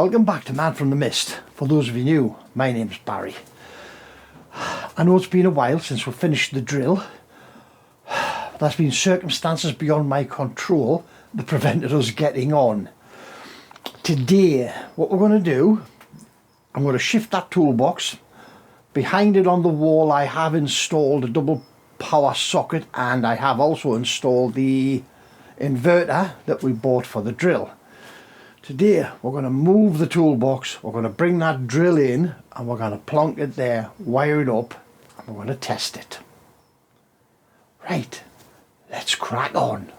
Welcome back to Man from the Mist. For those of you new, my name's Barry. I know it's been a while since we finished the drill. There's been circumstances beyond my control that prevented us getting on. Today, what we're going to do, I'm going to shift that toolbox. Behind it on the wall I have installed a double power socket, and I have also installed the inverter that we bought for the drill. Today we're going to move the toolbox, we're going to bring that drill in and we're going to plonk it there, wire it up, and we're going to test it. Right, let's crack on.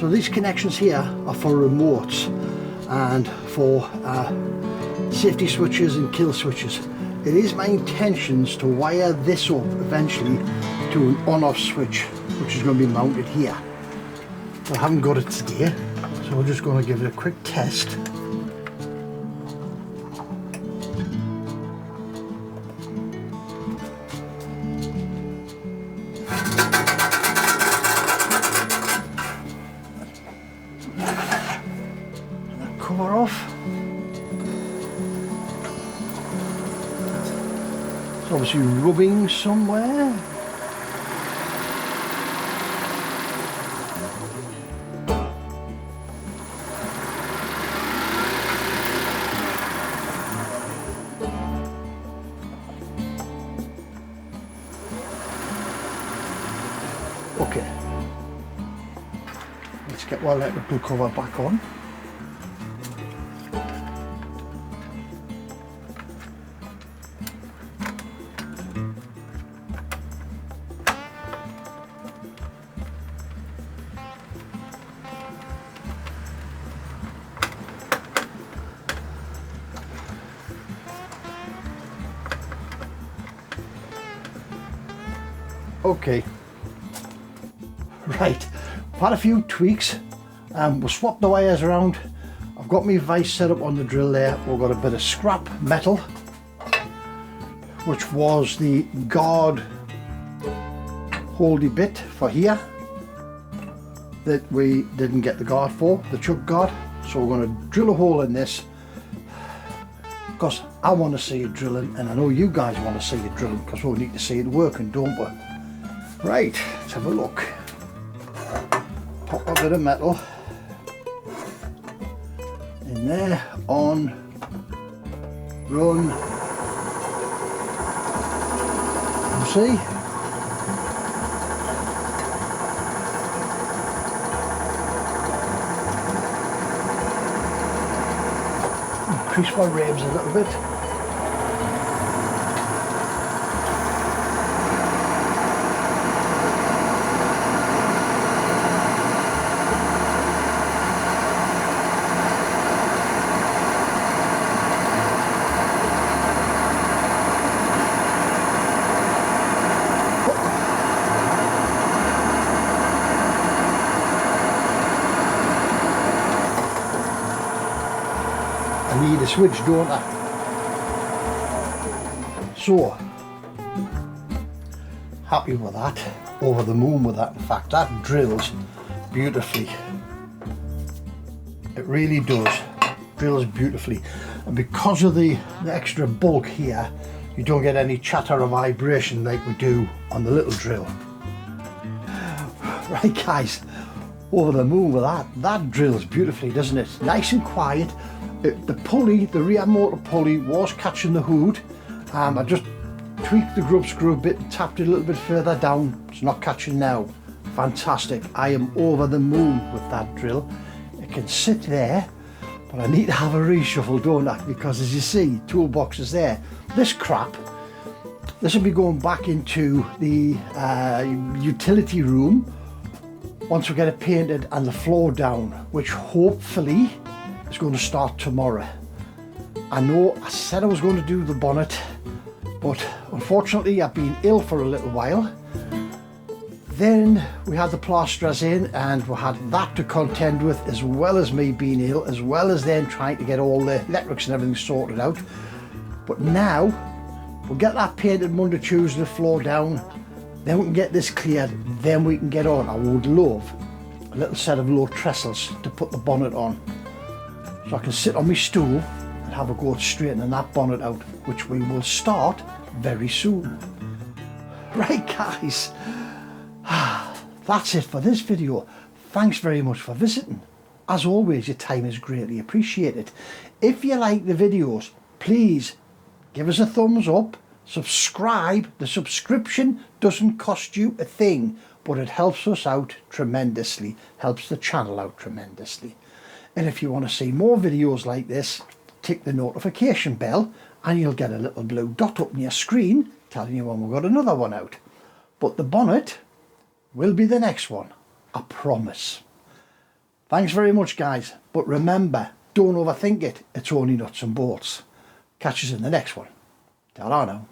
So these connections here are for remotes and for safety switches and kill switches. It is my intentions to wire this up eventually to an on-off switch, which is going to be mounted here. But I haven't got it today, so we're just going to give it a quick test. Cover off. It's obviously rubbing somewhere. Okay, let's get our electrical cover back on. Okay, right, I've had a few tweaks. We'll swap the wires around. I've got my vise set up on the drill there. We've got a bit of scrap metal, which was the guard holdy bit for here that we didn't get the guard for, the chuck guard. So we're going to drill a hole in this because I want to see it drilling, and I know you guys want to see it drilling because we need to see it working, don't we? Right, let's have a look. Pop a bit of metal in there, on, run, you see? Increase my revs a little bit. I need a switch, don't I? So, happy with that, over the moon with that. In fact, that drills beautifully. It really does, drills beautifully. And because of the extra bulk here, you don't get any chatter or vibration like we do on the little drill. Right guys, over the moon with that. That drills beautifully, doesn't it? Nice and quiet. The pulley, the rear motor pulley was catching the hood. I just tweaked the grub screw a bit and tapped it a little bit further down. It's not catching now. Fantastic. I am over the moon with that drill. It can sit there, but I need to have a reshuffle, don't I? Because as you see, toolbox is there. This crap, this will be going back into the utility room once we get it painted and the floor down, which hopefully is going to start tomorrow. I know I said I was going to do the bonnet, but unfortunately I've been ill for a little while. Then we had the plasterers in and we had that to contend with, as well as me being ill, as well as then trying to get all the electrics and everything sorted out. But now we'll get that painted Monday, Tuesday, the floor down, then we can get this cleared, then we can get on. I would love a little set of low trestles to put the bonnet on, so I can sit on my stool and have a go at straightening that bonnet out, which we will start very soon. Right guys, that's it for this video. Thanks very much for visiting. As always, your time is greatly appreciated. If you like the videos, please give us a thumbs up, subscribe. The subscription doesn't cost you a thing, but it helps us out tremendously, helps the channel out tremendously. And if you want to see more videos like this, tick the notification bell and you'll get a little blue dot up on your screen telling you when we've got another one out. But the bonnet will be the next one, I promise. Thanks very much, guys. But remember, don't overthink it. It's only nuts and bolts. Catch us in the next one. Ta-ra now.